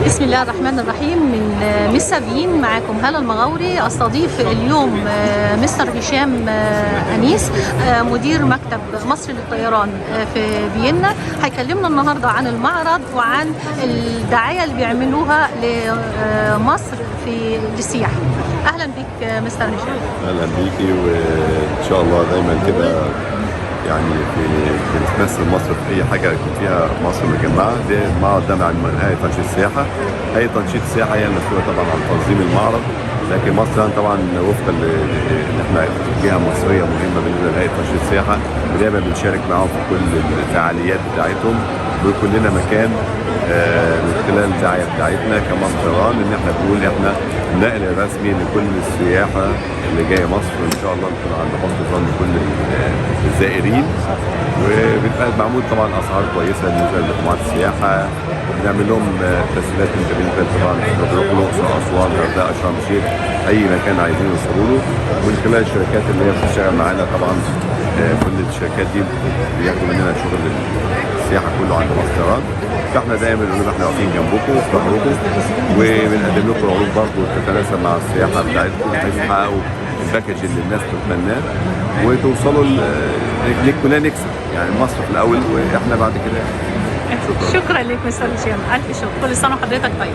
بسم الله الرحمن الرحيم. من ميسا بين معاكم هالة المغاوري. استضيف اليوم مستر هشام أنيس مدير مكتب مصر للطيران في فيينا. هيكلمنا النهارده عن المعرض وعن الدعاية اللي بيعملوها لمصر في للسياحة. أهلا بك مستر هشام. اهلا بيكي، وان شاء الله دايما كده يعني بنمثل مصر في اي حاجه يكون فيها مصر متجمعه. ده المعرض ده مع هيئه تنشيط السياحه. هيئه تنشيط السياحه هي المسؤوله طبعا عن تنظيم المعرض، لكن مصر طبعا وفقا ان احنا جهه مصريه مهمه بالنسبه لهيئه تنشيط السياحه، ودايما بنشارك معاهم في كل الفعاليات بتاعتهم، ويكون لنا مكان من خلال الدعايه بتاعتنا كمصر طيران ان احنا بنقول احنا النقل الرسمي لكل السياحه اللي جايه مصر، وان شاء الله نكون عند حسن ظن كل الزائرين. وبتبقى معمول طبعا اسعار كويسه بالنسبه لمجموعات السياحه. بنعمل لهم تسهيلات بالنسبه طبعا بيروحوا الاقصر، اسوان، الغردقه، شرم الشيخ، اي مكان عايزين يوصلوا له، من خلال الشركات اللي هي بتشتغل معانا. طبعا كل الشركات دي بياخدوا مننا شغل السياحه كله عند مصر طيران. فاحنا دايما بنقول احنا واقفين جنبكم وفي ظهركم، وبنقدم لكم عروض برضه تتناسب مع السياحه بتاعتكم، بحيث تحققوا الباكج اللي الناس تتمناه وتوصلوا كلنا نكسب، يعني مصر في الاول واحنا بعد كده. شكرا لك مستر هشام، الف شكر. كل سنه وحضرتك طيب.